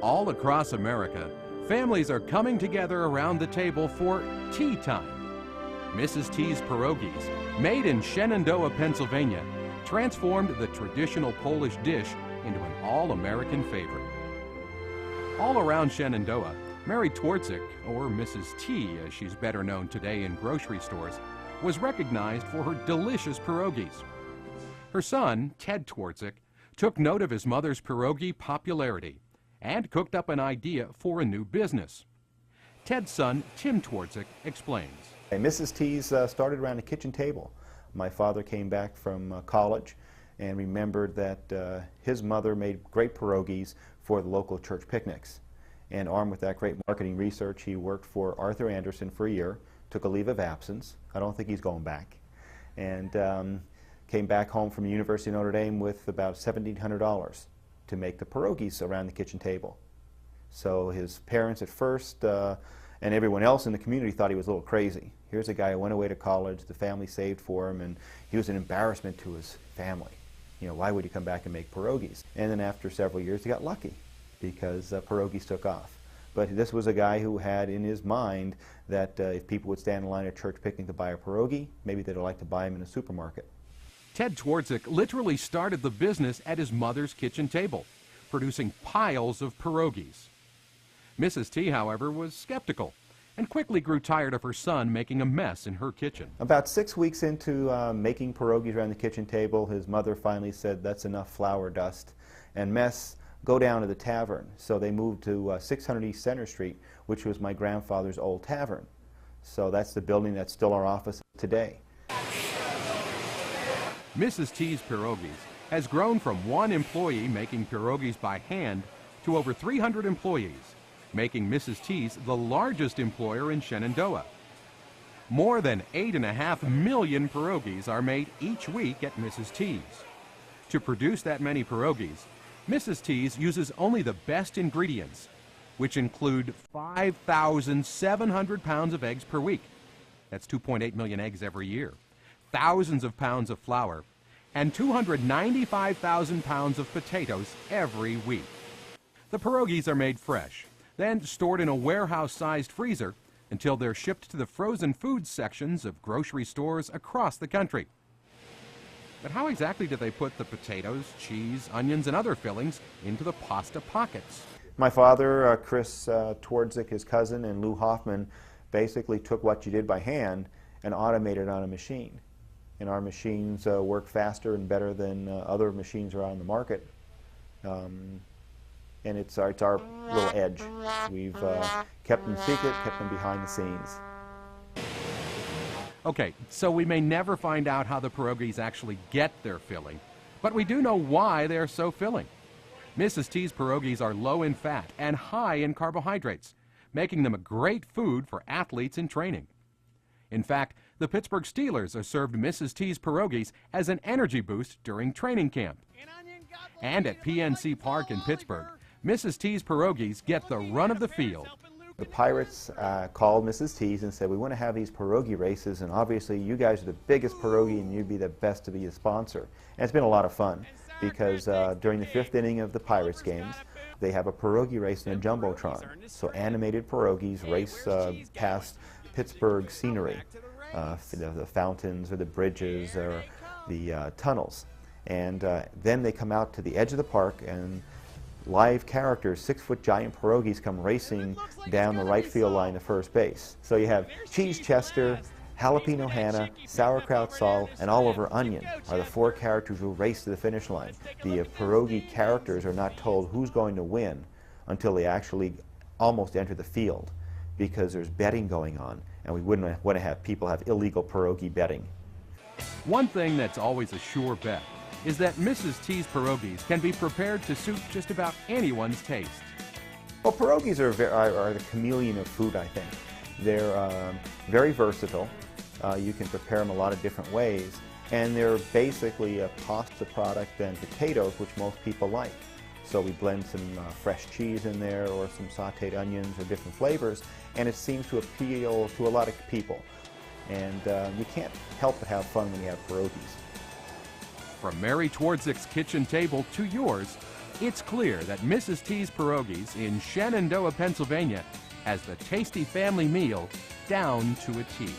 All across America, families are coming together around the table for tea time. Mrs. T's Pierogis, made in Shenandoah, Pennsylvania, transformed the traditional Polish dish into an all-American favorite. All around Shenandoah, Mary Twardzik, or Mrs. T as she's better known today in grocery stores, was recognized for her delicious pierogis. Her son, Ted Twardzik, took note of his mother's pierogi popularity and cooked up an idea for a new business. Ted's son, Tim Twardzik, explains. Mrs. T's started around the kitchen table. My father came back from college and remembered that his mother made great pierogis for the local church picnics. And armed with that great marketing research, he worked for Arthur Anderson for a year, took a leave of absence. I don't think he's going back. And came back home from the University of Notre Dame with about $1,700 to make the pierogis around the kitchen table. So his parents at first and everyone else in the community thought he was a little crazy. Here's a guy who went away to college, the family saved for him, and he was an embarrassment to his family. You know, why would he come back and make pierogis? And then after several years he got lucky because pierogis took off. But this was a guy who had in his mind that if people would stand in line at a church picnic to buy a pierogi, maybe they'd like to buy them in a supermarket. Ted Twardzik literally started the business at his mother's kitchen table, producing piles of pierogis. Mrs. T, however, was skeptical and quickly grew tired of her son making a mess in her kitchen. About 6 weeks into making pierogis around the kitchen table, his mother finally said, "That's enough flour dust and mess. Go down to the tavern." So they moved to 600 East Center Street, which was my grandfather's old tavern. So that's the building that's still our office today. Mrs. T's Pierogis has grown from one employee making pierogis by hand to over 300 employees, making Mrs. T's the largest employer in Shenandoah. More than 8.5 million pierogis are made each week at Mrs. T's. To produce that many pierogis, Mrs. T's uses only the best ingredients, which include 5,700 pounds of eggs per week. That's 2.8 million eggs every year. Thousands of pounds of flour, and 295,000 pounds of potatoes every week. The pierogis are made fresh, then stored in a warehouse-sized freezer until they're shipped to the frozen foods sections of grocery stores across the country. But how exactly do they put the potatoes, cheese, onions, and other fillings into the pasta pockets? My father, Chris Twardzik, his cousin, and Lou Hoffman basically took what you did by hand and automated it on a machine. And our machines work faster and better than other machines around the market. And it's our little edge. We've kept them secret, kept them behind the scenes. Okay, so we may never find out how the pierogis actually get their filling, but we do know why they're so filling. Mrs. T's pierogis are low in fat and high in carbohydrates, making them a great food for athletes in training. In fact, the Pittsburgh Steelers are served Mrs. T's pierogis as an energy boost during training camp. And at PNC Park in Pittsburgh, Mrs. T's pierogis get the run of the field. The Pirates called Mrs. T's and said, "We want to have these pierogi races, and obviously you guys are the biggest pierogi and you'd be the best to be a sponsor." And it's been a lot of fun because during the 5th inning of the Pirates games, they have a pierogi race in a jumbotron. So animated pierogis race past Pittsburgh scenery, the fountains or the bridges or the tunnels. And then they come out to the edge of the park and live characters, 6-foot giant pierogis, come racing down the right field line to first base. So you have Cheese Chester, Jalapeno Hannah, Sauerkraut Saul, and Oliver Onion are the 4 characters who race to the finish line. The pierogi characters are not told who's going to win until they actually almost enter the field, because there's betting going on, and we wouldn't want to have people have illegal pierogi betting. One thing that's always a sure bet is that Mrs. T's pierogis can be prepared to suit just about anyone's taste. Well, pierogis are the chameleon of food, I think. They're very versatile. You can prepare them a lot of different ways, and they're basically a pasta product and potatoes, which most people like. So we blend some fresh cheese in there or some sauteed onions or different flavors, and it seems to appeal to a lot of people. And you can't help but have fun when you have pierogis. From Mary Twardzik's kitchen table to yours, It's clear that Mrs. T's Pierogis in Shenandoah, Pennsylvania has the tasty family meal down to a T.